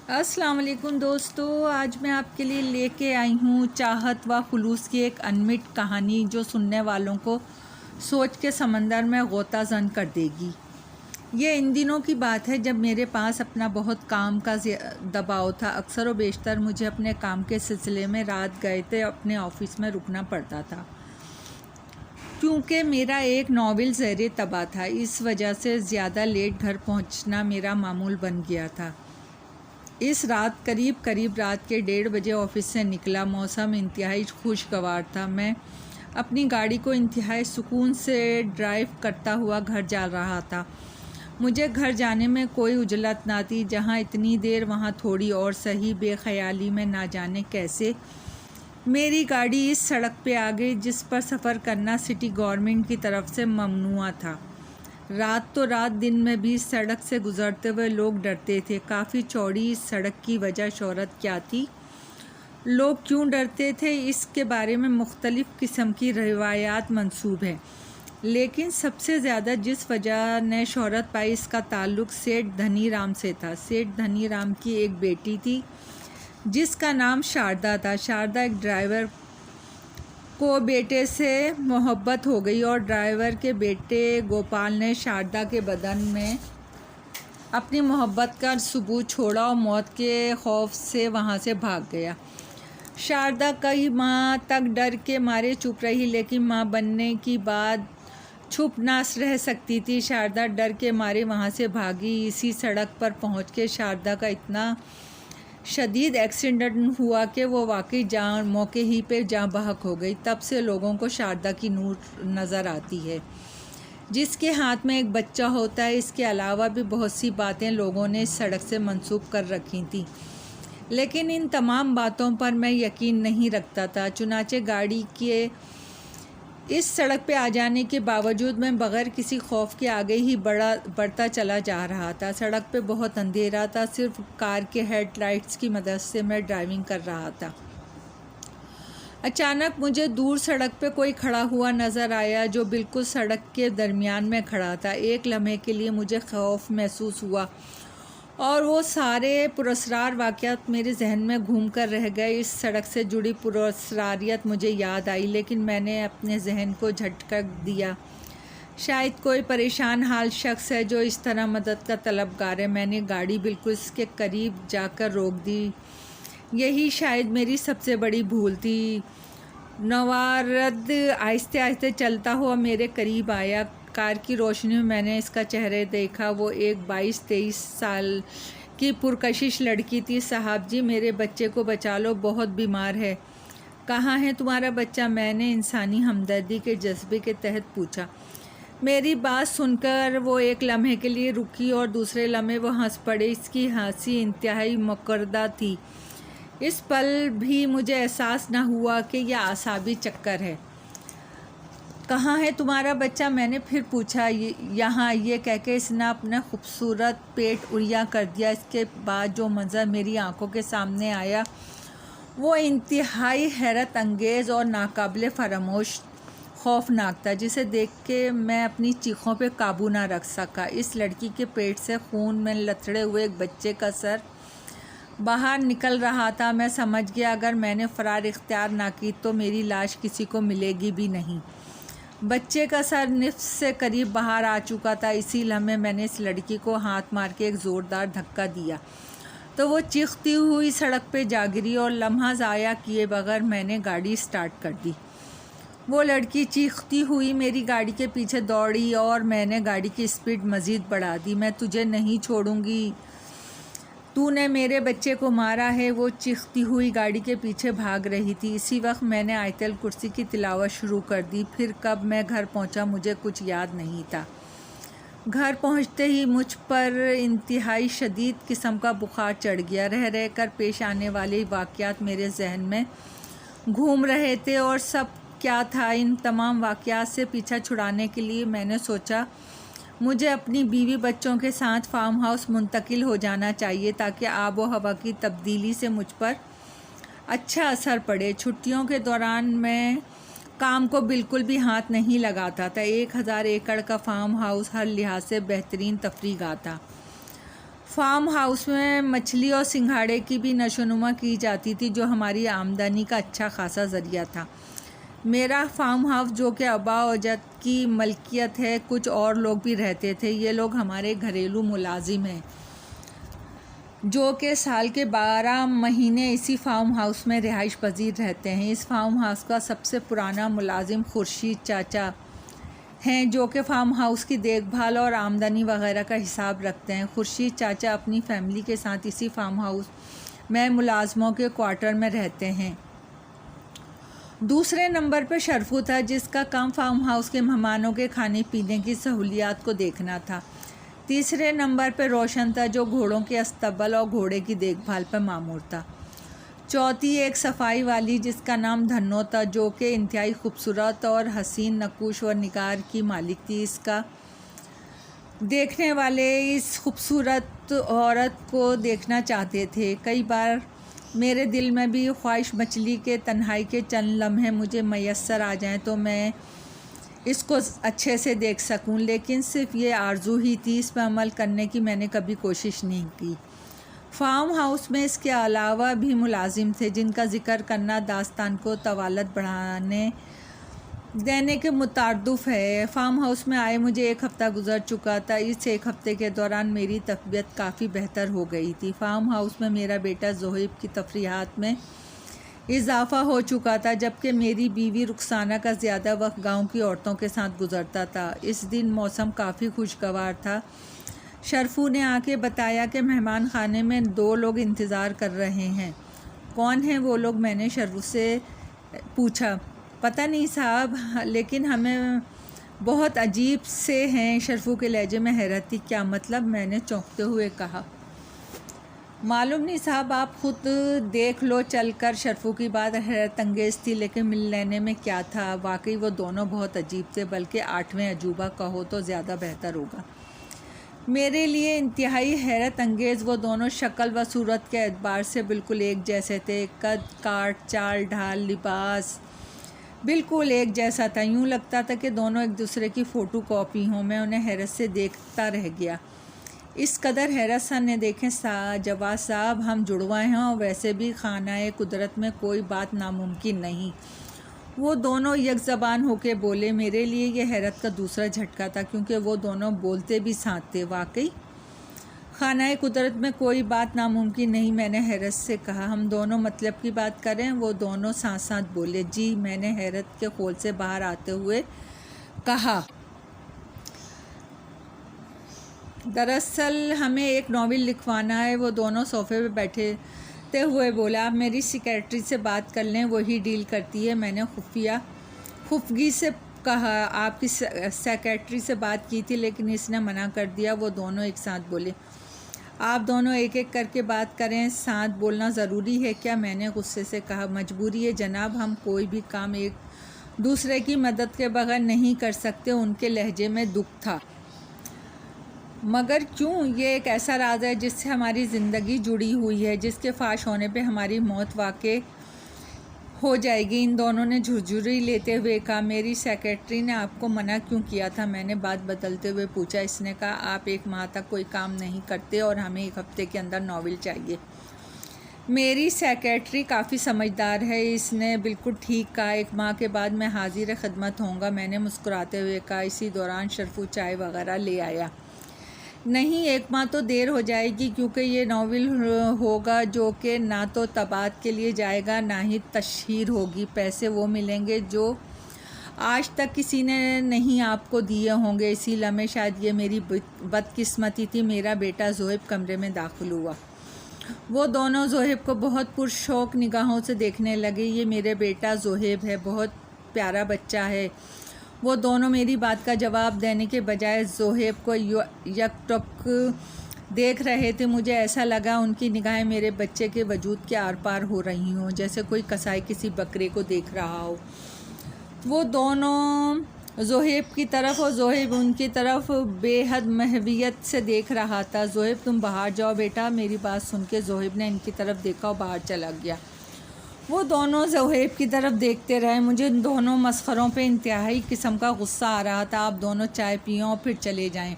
السلام علیکم دوستو، آج میں آپ کے لیے لے کے آئی ہوں چاہت و خلوص کی ایک انمٹ کہانی جو سننے والوں کو سوچ کے سمندر میں غوطہ زن کر دے گی۔ یہ ان دنوں کی بات ہے جب میرے پاس اپنا بہت کام کا دباؤ تھا۔ اکثر و بیشتر مجھے اپنے کام کے سلسلے میں رات گئے تھے اپنے آفس میں رکنا پڑتا تھا، کیونکہ میرا ایک ناول زیر طبع تھا۔ اس وجہ سے زیادہ لیٹ گھر پہنچنا میرا معمول بن گیا تھا۔ اس رات قریب رات کے 1:30 بجے آفس سے نکلا۔ موسم انتہائی خوشگوار تھا۔ میں اپنی گاڑی کو انتہائی سکون سے ڈرائیو کرتا ہوا گھر جا رہا تھا۔ مجھے گھر جانے میں کوئی عجلت نہ تھی، جہاں اتنی دیر وہاں تھوڑی اور صحیح بے خیالی میں نہ جانے کیسے میری گاڑی اس سڑک پہ آ گئی جس پر سفر کرنا سٹی گورنمنٹ کی طرف سے ممنوع تھا۔ رات تو رات، دن میں بھی اس سڑک سے گزرتے ہوئے لوگ ڈرتے تھے۔ کافی چوڑی اس سڑک کی وجہ شہرت کیا تھی، لوگ کیوں ڈرتے تھے، اس کے بارے میں مختلف قسم کی روایات منسوب ہیں، لیکن سب سے زیادہ جس وجہ نے شہرت پائی اس کا تعلق سیٹھ دھنی رام سے تھا۔ سیٹھ دھنی رام کی ایک بیٹی تھی جس کا نام شاردا تھا۔ شاردا ایک ڈرائیور کو بیٹے سے محبت ہو گئی اور ڈرائیور کے بیٹے گوپال نے شاردا کے بدن میں اپنی محبت کا ثبوت چھوڑا اور موت کے خوف سے وہاں سے بھاگ گیا۔ شاردا کئی ماہ تک ڈر کے مارے چپ رہی، لیکن ماں بننے کی بات چھپ نہ رہ سکتی تھی۔ شاردا ڈر کے مارے وہاں سے بھاگی۔ اسی سڑک پر پہنچ کے شاردا کا اتنا شدید ایکسیڈنٹ ہوا کہ وہ واقعی موقع ہی پہ جاں بحق ہو گئی۔ تب سے لوگوں کو شاردا کی نور نظر آتی ہے جس کے ہاتھ میں ایک بچہ ہوتا ہے۔ اس کے علاوہ بھی بہت سی باتیں لوگوں نے اس سڑک سے منسوب کر رکھی تھیں، لیکن ان تمام باتوں پر میں یقین نہیں رکھتا تھا۔ چنانچہ گاڑی کے اس سڑک پہ آ جانے کے باوجود میں بغیر کسی خوف کے آگے ہی بڑھتا چلا جا رہا تھا۔ سڑک پہ بہت اندھیرا تھا، صرف کار کے ہیڈ لائٹس کی مدد سے میں ڈرائیونگ کر رہا تھا۔ اچانک مجھے دور سڑک پہ کوئی کھڑا ہوا نظر آیا جو بالکل سڑک کے درمیان میں کھڑا تھا۔ ایک لمحے کے لیے مجھے خوف محسوس ہوا اور وہ سارے پراسرار واقعات میرے ذہن میں گھوم کر رہ گئے۔ اس سڑک سے جڑی پراسراریت مجھے یاد آئی، لیکن میں نے اپنے ذہن کو جھٹکا دیا۔ شاید کوئی پریشان حال شخص ہے جو اس طرح مدد کا طلبگار ہے۔ میں نے گاڑی بالکل اس کے قریب جا کر روک دی۔ یہی شاید میری سب سے بڑی بھول تھی۔ نوارد آہستہ آہستہ چلتا ہوا میرے قریب آیا۔ کار کی روشنی میں میں نے اس کا چہرہ دیکھا۔ وہ ایک 22-23 سال کی پرکشش لڑکی تھی۔ صاحب جی، میرے بچے کو بچا لو، بہت بیمار ہے۔ کہاں ہے تمہارا بچہ؟ میں نے انسانی ہمدردی کے جذبے کے تحت پوچھا۔ میری بات سن کر وہ ایک لمحے کے لیے رکی اور دوسرے لمحے وہ ہنس پڑے۔ اس کی ہنسی انتہائی مکردہ تھی۔ اس پل بھی مجھے احساس نہ ہوا کہ یہ اعصابی چکر ہے۔ کہاں ہے تمہارا بچہ؟ میں نے پھر پوچھا۔ یہاں، یہ کہہ کے اس نے اپنا خوبصورت پیٹ اڑیا کر دیا۔ اس کے بعد جو منظر میری آنکھوں کے سامنے آیا وہ انتہائی حیرت انگیز اور ناقابل فراموش خوفناک تھا، جسے دیکھ کے میں اپنی چیخوں پہ قابو نہ رکھ سکا۔ اس لڑکی کے پیٹ سے خون میں لتھڑے ہوئے ایک بچے کا سر باہر نکل رہا تھا۔ میں سمجھ گیا اگر میں نے فرار اختیار نہ کی تو میری لاش کسی کو ملے گی بھی نہیں۔ بچے کا سر نصف سے قریب باہر آ چکا تھا۔ اسی لمحے میں نے اس لڑکی کو ہاتھ مار کے ایک زوردار دھکا دیا تو وہ چیختی ہوئی سڑک پہ جا گری اور لمحہ ضائع کیے بغیر میں نے گاڑی سٹارٹ کر دی۔ وہ لڑکی چیختی ہوئی میری گاڑی کے پیچھے دوڑی اور میں نے گاڑی کی سپیڈ مزید بڑھا دی۔ میں تجھے نہیں چھوڑوں گی، تو نے میرے بچے کو مارا ہے، وہ چیختی ہوئی گاڑی کے پیچھے بھاگ رہی تھی۔ اسی وقت میں نے آیت الکرسی کی تلاوت شروع کر دی۔ پھر کب میں گھر پہنچا مجھے کچھ یاد نہیں تھا۔ گھر پہنچتے ہی مجھ پر انتہائی شدید قسم کا بخار چڑھ گیا۔ رہ رہ کر پیش آنے والے واقعات میرے ذہن میں گھوم رہے تھے اور سب کیا تھا۔ ان تمام واقعات سے پیچھا چھڑانے کے لیے میں نے سوچا مجھے اپنی بیوی بچوں کے ساتھ فارم ہاؤس منتقل ہو جانا چاہیے تاکہ آب و ہوا کی تبدیلی سے مجھ پر اچھا اثر پڑے۔ چھٹیوں کے دوران میں کام کو بالکل بھی ہاتھ نہیں لگاتا تھا۔ 1000 ایکڑ کا فارم ہاؤس ہر لحاظ سے بہترین تفریح گاہ تھا۔ فارم ہاؤس میں مچھلی اور سنگھاڑے کی بھی نشوونما کی جاتی تھی، جو ہماری آمدنی کا اچھا خاصا ذریعہ تھا۔ میرا فارم ہاؤس جو کہ آبا و اجد کی ملکیت ہے، کچھ اور لوگ بھی رہتے تھے۔ یہ لوگ ہمارے گھریلو ملازم ہیں جو کہ سال کے 12 مہینے اسی فارم ہاؤس میں رہائش پذیر رہتے ہیں۔ اس فارم ہاؤس کا سب سے پرانا ملازم خورشید چاچا ہیں، جو کہ فارم ہاؤس کی دیکھ بھال اور آمدنی وغیرہ کا حساب رکھتے ہیں۔ خورشید چاچا اپنی فیملی کے ساتھ اسی فارم ہاؤس میں ملازموں کے کوارٹر میں رہتے ہیں۔ دوسرے نمبر پر شرفو تھا، جس کا کام فارم ہاؤس کے مہمانوں کے کھانے پینے کی سہولیات کو دیکھنا تھا۔ تیسرے نمبر پر روشن تھا، جو گھوڑوں کے استبل اور گھوڑے کی دیکھ بھال پر مامور تھا۔ چوتھی ایک صفائی والی، جس کا نام دھنو تھا، جو کہ انتہائی خوبصورت اور حسین نقوش و نگار کی مالک تھی۔ اس کا دیکھنے والے اس خوبصورت عورت کو دیکھنا چاہتے تھے۔ کئی بار میرے دل میں بھی خواہش مچلی کے تنہائی کے چند لمحے مجھے میسر آ جائیں تو میں اس کو اچھے سے دیکھ سکوں، لیکن صرف یہ آرزو ہی تھی، اس پر عمل کرنے کی میں نے کبھی کوشش نہیں کی۔ فارم ہاؤس میں اس کے علاوہ بھی ملازم تھے، جن کا ذکر کرنا داستان کو طوالت بڑھانے دینے کے مترادف ہے۔ فارم ہاؤس میں آئے مجھے ایک ہفتہ گزر چکا تھا۔ اس ایک ہفتے کے دوران میری طبیعت کافی بہتر ہو گئی تھی۔ فارم ہاؤس میں میرا بیٹا زہیب کی تفریحات میں اضافہ ہو چکا تھا، جبکہ میری بیوی رخسانہ کا زیادہ وقت گاؤں کی عورتوں کے ساتھ گزرتا تھا۔ اس دن موسم کافی خوشگوار تھا۔ شرفو نے آ کے بتایا کہ مہمان خانے میں 2 لوگ انتظار کر رہے ہیں۔ کون ہیں وہ لوگ؟ میں نے شرفو سے پوچھا۔ پتہ نہیں صاحب، لیکن ہمیں بہت عجیب سے ہیں۔ شرفو کے لہجے میں حیرت تھی۔ کیا مطلب؟ میں نے چونکتے ہوئے کہا۔ معلوم نہیں صاحب، آپ خود دیکھ لو چل کر۔ شرفو کی بات حیرت انگیز تھی، لیکن مل لینے میں کیا تھا؟ واقعی وہ دونوں بہت عجیب تھے، بلکہ 8ویں عجوبہ کہو تو زیادہ بہتر ہوگا۔ میرے لیے انتہائی حیرت انگیز وہ دونوں شکل و صورت کے اعتبار سے بالکل ایک جیسے تھے۔ قد کاٹ، چال ڈھال، لباس بالکل ایک جیسا تھا۔ یوں لگتا تھا کہ دونوں ایک دوسرے کی فوٹو کاپی ہوں۔ میں انہیں حیرت سے دیکھتا رہ گیا۔ اس قدر حیرت سے نہ دیکھیں جواز صاحب، ہم جڑواں ہیں، اور ویسے بھی خانہ قدرت میں کوئی بات ناممکن نہیں۔ وہ دونوں یک زبان ہو کے بولے۔ میرے لیے یہ حیرت کا دوسرا جھٹکا تھا، کیونکہ وہ دونوں بولتے بھی ساتھ تھے۔ واقعی خانہ قدرت میں کوئی بات ناممکن نہیں، میں نے حیرت سے کہا۔ ہم دونوں مطلب کی بات کریں؟ وہ دونوں ساتھ ساتھ بولے۔ جی، میں نے حیرت کے خول سے باہر آتے ہوئے کہا۔ دراصل ہمیں ایک ناول لکھوانا ہے۔ وہ دونوں صوفے پہ بیٹھتے ہوئے بولا۔ آپ میری سیکریٹری سے بات کر لیں، وہی ڈیل کرتی ہے۔ میں نے خفگی سے کہا۔ آپ کی سیکریٹری سے بات کی تھی، لیکن اس نے منع کر دیا۔ وہ دونوں ایک ساتھ بولے۔ آپ دونوں ایک ایک کر کے بات کریں، ساتھ بولنا ضروری ہے کیا؟ میں نے غصے سے کہا۔ مجبوری ہے جناب، ہم کوئی بھی کام ایک دوسرے کی مدد کے بغیر نہیں کر سکتے۔ ان کے لہجے میں دکھ تھا۔ مگر کیوں؟ یہ ایک ایسا راز ہے جس سے ہماری زندگی جڑی ہوئی ہے، جس کے فاش ہونے پہ ہماری موت واقع ہو جائے گی۔ ان دونوں نے جھرجھری لیتے ہوئے کہا۔ میری سیکریٹری نے آپ کو منع کیوں کیا تھا؟ میں نے بات بدلتے ہوئے پوچھا۔ اس نے کہا، آپ 1 ماہ تک کوئی کام نہیں کرتے اور ہمیں 1 ہفتے کے اندر ناول چاہیے۔ میری سیکریٹری کافی سمجھدار ہے، اس نے بالکل ٹھیک کہا۔ 1 ماہ کے بعد میں حاضر خدمت ہوں گا، میں نے مسکراتے ہوئے کہا۔ اسی دوران شرفو چائے وغیرہ لے آیا۔ نہیں، 1 ماہ تو دیر ہو جائے گی، کیونکہ یہ ناول ہوگا جو کہ نہ تو طباعت کے لیے جائے گا، نہ ہی تشہیر ہوگی۔ پیسے وہ ملیں گے جو آج تک کسی نے نہیں آپ کو دیے ہوں گے۔ اسی لمحے شاید یہ میری بدقسمتی تھی، میرا بیٹا زہیب کمرے میں داخل ہوا۔ وہ دونوں زہیب کو بہت پرشوق نگاہوں سے دیکھنے لگے۔ یہ میرے بیٹا زہیب ہے، بہت پیارا بچہ ہے۔ وہ دونوں میری بات کا جواب دینے کے بجائے زہیب کو یکٹک دیکھ رہے تھے۔ مجھے ایسا لگا ان کی نگاہیں میرے بچے کے وجود کے آر پار ہو رہی ہوں، جیسے کوئی قصائی کسی بکرے کو دیکھ رہا ہو۔ وہ دونوں زہیب کی طرف اور زہیب ان کی طرف بے حد محبت سے دیکھ رہا تھا۔ زہیب، تم باہر جاؤ بیٹا۔ میری بات سن کے زہیب نے ان کی طرف دیکھا اور باہر چلا گیا۔ وہ دونوں زہیب کی طرف دیکھتے رہے۔ مجھے ان دونوں مسخروں پہ انتہائی قسم کا غصہ آ رہا تھا۔ آپ دونوں چائے پئیں اور پھر چلے جائیں۔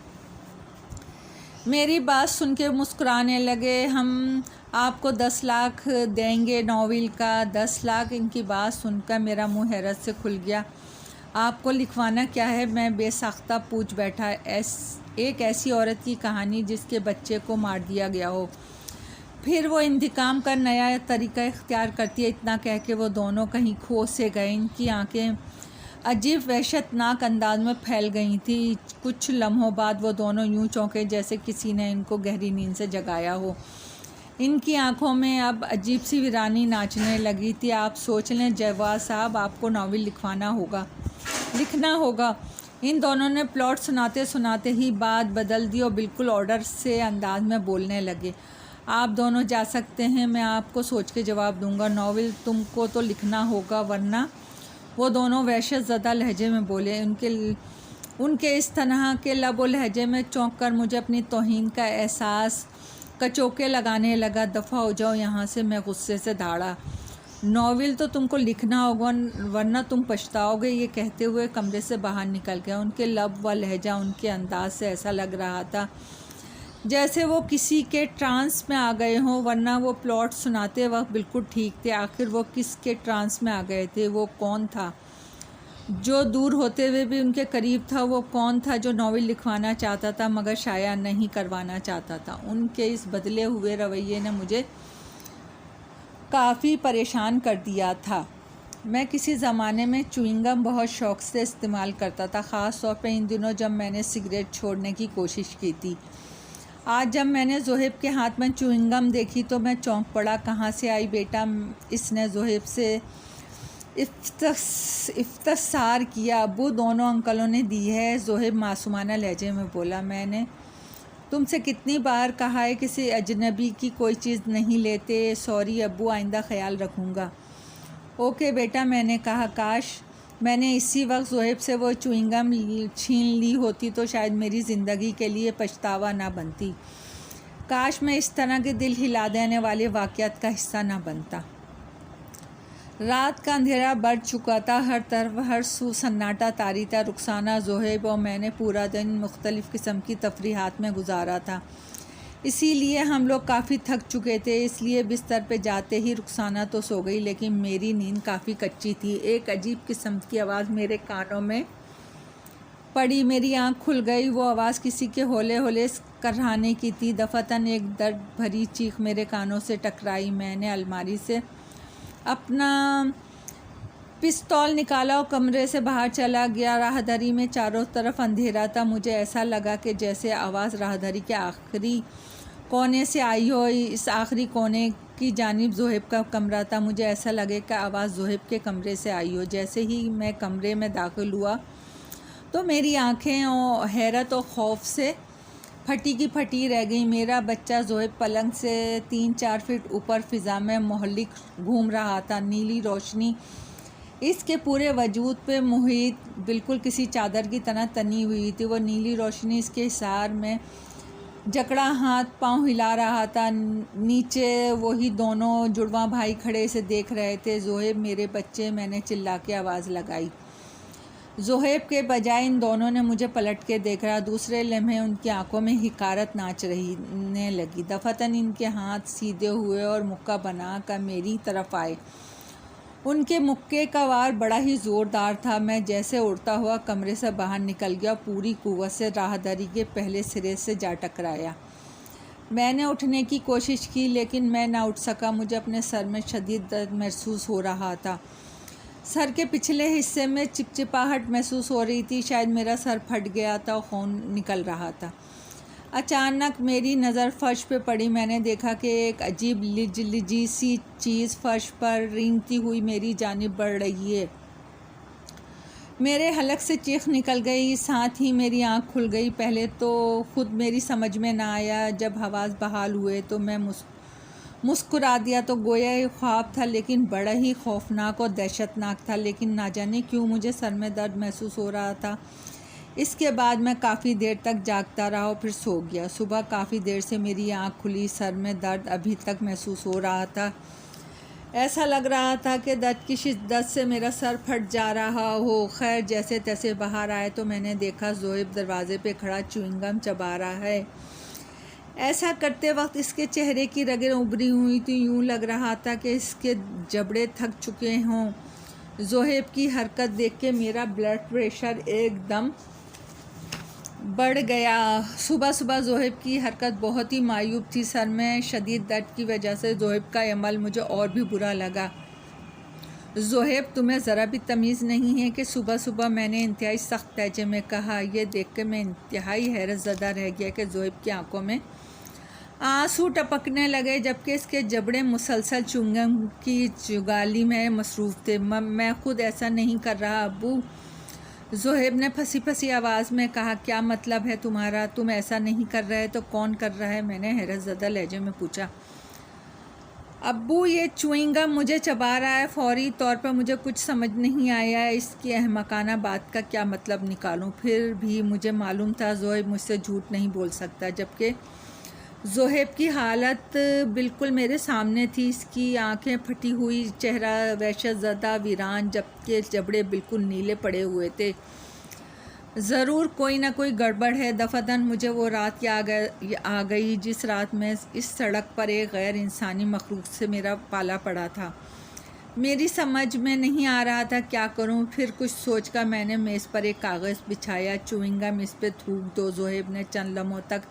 میری بات سن کے مسکرانے لگے۔ ہم آپ کو 10 لاکھ دیں گے ناول کا۔ 10 لاکھ؟ ان کی بات سن کر میرا منہ حیرت سے کھل گیا۔ آپ کو لکھوانا کیا ہے؟ میں بے ساختہ پوچھ بیٹھا۔ ایک ایسی عورت کی کہانی جس کے بچے کو مار دیا گیا ہو، پھر وہ انتقام کا نیا طریقہ اختیار کرتی ہے۔ اتنا کہہ کے وہ دونوں کہیں کھو سے گئے۔ ان کی آنکھیں عجیب وحشت ناک انداز میں پھیل گئی تھیں۔ کچھ لمحوں بعد وہ دونوں یوں چونکے جیسے کسی نے ان کو گہری نیند سے جگایا ہو۔ ان کی آنکھوں میں اب عجیب سی ویرانی ناچنے لگی تھی۔ آپ سوچ لیں جواز صاحب، آپ کو ناول لکھنا ہوگا۔ ان دونوں نے پلاٹ سناتے سناتے ہی بات بدل دی اور بالکل آرڈر سے انداز میں بولنے لگے۔ آپ دونوں جا سکتے ہیں، میں آپ کو سوچ کے جواب دوں گا۔ ناول تم کو تو لکھنا ہوگا، ورنہ… وہ دونوں وحشت زدہ لہجے میں بولے۔ ان کے اس طرح کے لب و لہجے میں چونک کر مجھے اپنی توہین کا احساس کچوکے لگانے لگا۔ دفع ہو جاؤ یہاں سے، میں غصے سے دھاڑا۔ ناول تو تم کو لکھنا ہوگا، ورنہ تم پچھتاؤ گے۔ یہ کہتے ہوئے کمرے سے باہر نکل گیا۔ ان کے لب و لہجہ، ان کے انداز سے ایسا لگ رہا تھا جیسے وہ کسی کے ٹرانس میں آ گئے ہوں، ورنہ وہ پلاٹ سناتے وقت بالکل ٹھیک تھے۔ آخر وہ کس کے ٹرانس میں آ گئے تھے؟ وہ کون تھا جو دور ہوتے ہوئے بھی ان کے قریب تھا؟ وہ کون تھا جو ناول لکھوانا چاہتا تھا مگر شائع نہیں کروانا چاہتا تھا؟ ان کے اس بدلے ہوئے رویے نے مجھے کافی پریشان کر دیا تھا۔ میں کسی زمانے میں چوئنگم بہت شوق سے استعمال کرتا تھا، خاص طور پہ ان دنوں جب میں نے سگریٹ چھوڑنے کی کوشش کی تھی۔ آج جب میں نے زہیب کے ہاتھ میں چوئنگم دیکھی تو میں چونک پڑا۔ کہاں سے آئی بیٹا؟ اس نے زہیب سے استفسار کیا۔ ابو، دونوں انکلوں نے دی ہے، زہیب معصومانہ لہجے میں بولا۔ میں نے تم سے کتنی بار کہا ہے کسی اجنبی کی کوئی چیز نہیں لیتے۔ سوری ابو، آئندہ خیال رکھوں گا۔ اوکے بیٹا، میں نے کہا۔ کاش میں نے اسی وقت زہیب سے وہ چوئنگم چھین لی ہوتی تو شاید میری زندگی کے لیے پچھتاوا نہ بنتی۔ کاش میں اس طرح کے دل ہلا دینے والے واقعات کا حصہ نہ بنتا۔ رات کا اندھیرا بڑھ چکا تھا۔ ہر طرف ہر سو سناٹا طاری تھا۔ رخسانہ، زہیب اور میں نے پورا دن مختلف قسم کی تفریحات میں گزارا تھا، اسی لیے ہم لوگ کافی تھک چکے تھے۔ اس لیے بستر پہ جاتے ہی رخسانہ تو سو گئی، لیکن میری نیند کافی کچی تھی۔ ایک عجیب قسم کی آواز میرے کانوں میں پڑی۔ میری آنکھ کھل گئی۔ وہ آواز کسی کے ہولے ہولے کرہانے کی تھی۔ دفعتاً ایک درد بھری چیخ میرے کانوں سے ٹکرائی۔ میں نے الماری سے اپنا پستول نکالا اور کمرے سے باہر چلا گیا۔ راہداری میں چاروں طرف اندھیرا تھا۔ مجھے ایسا لگا کہ جیسے آواز راہداری کے آخری کونے سے آئی ہو۔ اس آخری کونے کی جانب زہیب کا کمرہ تھا۔ مجھے ایسا لگے کہ آواز زہیب کے کمرے سے آئی ہو۔ جیسے ہی میں کمرے میں داخل ہوا تو میری آنکھیں حیرت اور خوف سے پھٹی کی پھٹی رہ گئیں۔ میرا بچہ زہیب پلنگ سے 3-4 فٹ اوپر فضا میں محلق گھوم رہا تھا۔ نیلی روشنی اس کے پورے وجود پہ محیط بالکل کسی چادر کی طرح تنی ہوئی تھی۔ وہ نیلی روشنی اس کے حصار میں جکڑا ہاتھ پاؤں ہلا رہا تھا۔ نیچے وہی دونوں جڑواں بھائی کھڑے سے دیکھ رہے تھے۔ زہیب، میرے بچے! میں نے چلا کے آواز لگائی۔ زہیب کے بجائے ان دونوں نے مجھے پلٹ کے دیکھا۔ دوسرے لمحے ان کی آنکھوں میں حقارت ناچنے لگی۔ دفعتاً ان کے ہاتھ سیدھے ہوئے اور مکہ بنا کر میری طرف آئے۔ ان کے مکے کا وار بڑا ہی زوردار تھا۔ میں جیسے اڑتا ہوا کمرے سے باہر نکل گیا، پوری قوت سے راہداری کے پہلے سرے سے جا ٹکرایا۔ میں نے اٹھنے کی کوشش کی لیکن میں نہ اٹھ سکا۔ مجھے اپنے سر میں شدید درد محسوس ہو رہا تھا۔ سر کے پچھلے حصے میں چپچپاہٹ محسوس ہو رہی تھی، شاید میرا سر پھٹ گیا تھا اور خون نکل رہا تھا۔ اچانک میری نظر فرش پہ پڑی۔ میں نے دیکھا کہ ایک عجیب لجی سی چیز فرش پر رینگتی ہوئی میری جانب بڑھ رہی ہے۔ میرے حلق سے چیخ نکل گئی، ساتھ ہی میری آنکھ کھل گئی۔ پہلے تو خود میری سمجھ میں نہ آیا۔ جب حواس بحال ہوئے تو میں مسکرا دیا تو گویا یہ خواب تھا، لیکن بڑا ہی خوفناک اور دہشت ناک تھا۔ لیکن نہ جانے کیوں مجھے سر میں درد محسوس ہو رہا تھا۔ اس کے بعد میں کافی دیر تک جاگتا رہا اور پھر سو گیا۔ صبح کافی دیر سے میری آنکھ کھلی، سر میں درد ابھی تک محسوس ہو رہا تھا۔ ایسا لگ رہا تھا کہ درد کی شدت سے میرا سر پھٹ جا رہا ہو۔ خیر، جیسے تیسے باہر آئے تو میں نے دیکھا زہیب دروازے پہ کھڑا چوئنگم چبا رہا ہے۔ ایسا کرتے وقت اس کے چہرے کی رگیں ابری ہوئی تھیں، یوں لگ رہا تھا کہ اس کے جبڑے تھک چکے ہوں۔ زہیب کی حرکت دیکھ کے میرا بلڈ پریشر ایک دم بڑھ گیا۔ صبح صبح زہیب کی حرکت بہت ہی معیوب تھی۔ سر میں شدید درد کی وجہ سے زہیب کا عمل مجھے اور بھی برا لگا۔ زہیب، تمہیں ذرا بھی تمیز نہیں ہے کہ صبح صبح میں نے انتہائی سخت لہجے میں کہا۔ یہ دیکھ کے میں انتہائی حیرت زدہ رہ گیا کہ زہیب کی آنکھوں میں آنسو ٹپکنے لگے، جبکہ اس کے جبڑے مسلسل چنگم کی چگالی میں مصروف تھے۔ میں خود ایسا نہیں کر رہا ابو، زہیب نے پھنسی پھنسی آواز میں کہا۔ کیا مطلب ہے تمہارا؟ تم ایسا نہیں کر رہے تو کون کر رہا ہے؟ میں نے حیرت زدہ لہجے میں پوچھا۔ ابو، یہ چوئنگ گم مجھے چبا رہا ہے۔ فوری طور پر مجھے کچھ سمجھ نہیں آیا اس کی احمقانہ بات کا کیا مطلب نکالوں۔ پھر بھی مجھے معلوم تھا زہیب مجھ سے جھوٹ نہیں بول سکتا، جبکہ زہیب کی حالت بالکل میرے سامنے تھی۔ اس کی آنکھیں پھٹی ہوئی، چہرہ وحشت زدہ ویران، جبکہ جبڑے بالکل نیلے پڑے ہوئے تھے۔ ضرور کوئی نہ کوئی گڑبڑ ہے۔ دفعتاً مجھے وہ رات آ گئی جس رات میں اس سڑک پر ایک غیر انسانی مخلوق سے میرا پالا پڑا تھا۔ میری سمجھ میں نہیں آ رہا تھا کیا کروں۔ پھر کچھ سوچ کر میں نے میز پر ایک کاغذ بچھایا۔ چوئنگ گم اس پہ تھوک دو۔ زہیب نے چند لمحوں تک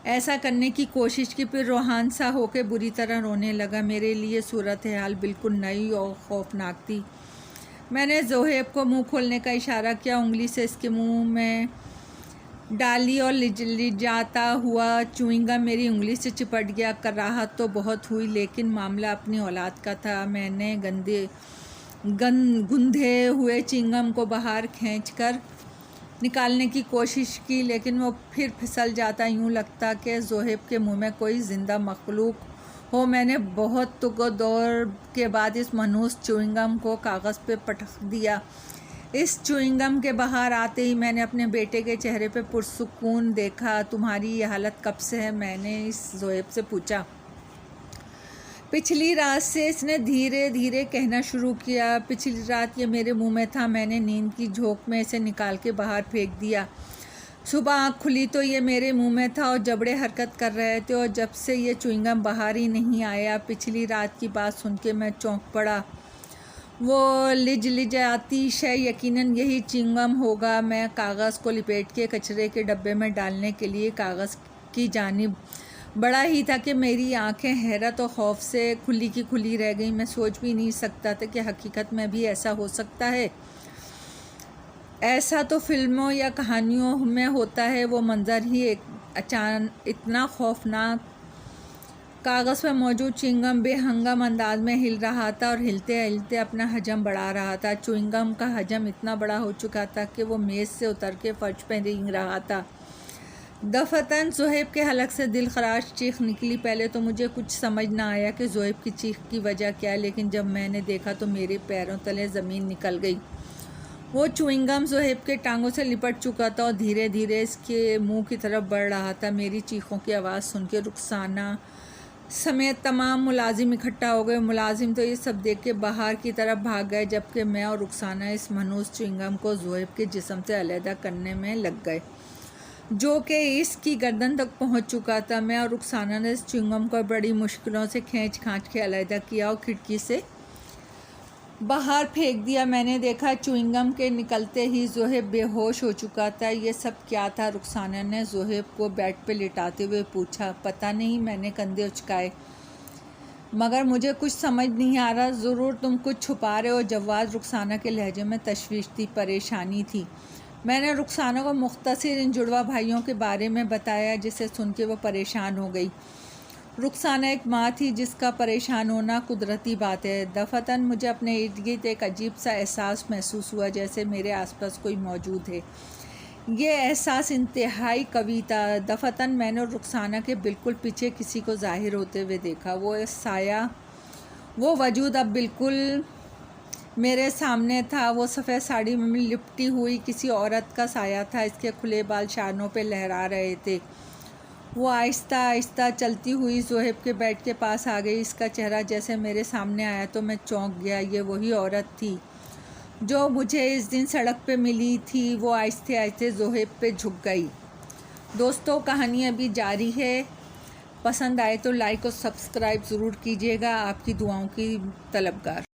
ایسا کرنے کی کوشش کی، پھر روحان سا ہو کے بری طرح رونے لگا۔ میرے لیے صورتحال بالکل نئی اور خوفناک تھی۔ میں نے زہیب کو منہ کھولنے کا اشارہ کیا، انگلی سے اس کے منہ میں ڈالی اور لجاتا ہوا چوئنگ گم میری انگلی سے چپٹ گیا۔ کراہت تو بہت ہوئی، لیکن معاملہ اپنی اولاد کا تھا۔ میں نے گندھے ہوئے چوئنگ گم کو باہر کھینچ کر نکالنے کی کوشش کی، لیکن وہ پھر پھسل جاتا، یوں لگتا کہ زہیب کے منہ میں کوئی زندہ مخلوق ہو۔ میں نے بہت تگ و دور کے بعد اس منحوس چوئنگ گم کو کاغذ پہ پٹک دیا۔ اس چوئنگ گم کے باہر آتے ہی میں نے اپنے بیٹے کے چہرے پہ پرسکون دیکھا۔ تمہاری یہ حالت کب سے ہے؟ میں نے زہیب سے پوچھا۔ پچھلی رات سے، اس نے دھیرے دھیرے کہنا شروع کیا۔ پچھلی رات یہ میرے منہ میں تھا، میں نے نیند کی جھونک میں اسے نکال کے باہر پھینک دیا۔ صبح آنکھ کھلی تو یہ میرے منہ میں تھا اور جبڑے حرکت کر رہے تھے، اور جب سے یہ چوئنگ گم باہر ہی نہیں آیا۔ پچھلی رات کی بات سن کے میں چونک پڑا۔ وہ لجاتی شے یقیناً یہی چوئنگ گم ہوگا۔ میں کاغذ کو لپیٹ کے کچرے کے ڈبے میں ڈالنے کے لیے کاغذ کی جانب بڑھا ہی تھا کہ میری آنکھیں حیرت اور خوف سے کھلی کی کھلی رہ گئیں۔ میں سوچ بھی نہیں سکتا تھا کہ حقیقت میں بھی ایسا ہو سکتا ہے۔ ایسا تو فلموں یا کہانیوں میں ہوتا ہے۔ وہ منظر ہی اتنا خوفناک۔ کاغذ پر موجود چوئنگ گم بے ہنگم انداز میں ہل رہا تھا اور ہلتے ہلتے اپنا حجم بڑھا رہا تھا۔ چوئنگ گم کا حجم اتنا بڑا ہو چکا تھا کہ وہ میز سے اتر کے فرش پہ رینگ رہا تھا۔ دفعتاً زہیب کے حلق سے دل خراش چیخ نکلی۔ پہلے تو مجھے کچھ سمجھ نہ آیا کہ زہیب کی چیخ کی وجہ کیا ہے، لیکن جب میں نے دیکھا تو میرے پیروں تلے زمین نکل گئی۔ وہ چوئنگ گم زہیب کے ٹانگوں سے لپٹ چکا تھا اور دھیرے دھیرے اس کے منہ کی طرف بڑھ رہا تھا۔ میری چیخوں کی آواز سن کے رخسانہ سمیت تمام ملازم اکٹھا ہو گئے۔ ملازم تو یہ سب دیکھ کے باہر کی طرف بھاگ گئے، جبکہ میں اور رخسانہ اس منحوس چوئنگ گم کو زہیب کے جسم سے علیحدہ کرنے میں لگ گئے، جو کہ اس کی گردن تک پہنچ چکا تھا۔ میں اور رخسانہ نے اس چوئنگ گم کو بڑی مشکلوں سے کھینچ کھانچ کے علیحدہ کیا اور کھڑکی سے باہر پھینک دیا۔ میں نے دیکھا چوئنگ گم کے نکلتے ہی زہیب بے ہوش ہو چکا تھا۔ یہ سب کیا تھا؟ رخسانہ نے زہیب کو بیڈ پہ لٹاتے ہوئے پوچھا۔ پتہ نہیں، میں نے کندھے اچکائے، مگر مجھے کچھ سمجھ نہیں آ رہا۔ ضرور تم کچھ چھپا رہے ہو۔ جواز رخسانہ کے لہجے میں تشویش تھی، پریشانی تھی۔ میں نے رخسانہ کو مختصر ان جڑواں بھائیوں کے بارے میں بتایا، جسے سن کے وہ پریشان ہو گئی۔ رخسانہ ایک ماں تھی جس کا پریشان ہونا قدرتی بات ہے۔ دفعتاً مجھے اپنے ارد گرد ایک عجیب سا احساس محسوس ہوا، جیسے میرے آس پاس کوئی موجود ہے۔ یہ احساس انتہائی قوی تھا۔ دفعتاً میں نے رخسانہ کے بالکل پیچھے کسی کو ظاہر ہوتے ہوئے دیکھا۔ وہ سایہ، وہ وجود اب بالکل میرے سامنے تھا۔ وہ سفید ساڑی میں لپٹی ہوئی کسی عورت کا سایہ تھا۔ اس کے کھلے بال شانوں پہ لہرا رہے تھے۔ وہ آہستہ آہستہ چلتی ہوئی زہیب کے بیڈ کے پاس آ گئی۔ اس کا چہرہ جیسے میرے سامنے آیا تو میں چونک گیا۔ یہ وہی عورت تھی جو مجھے اس دن سڑک پہ ملی تھی۔ وہ آہستہ آہستہ زہیب پہ جھک گئی دوستو کہانی ابھی جاری ہے، پسند آئے تو لائک اور سبسکرائب ضرور کیجیے گا، آپ کی دعاؤں کی طلبگار۔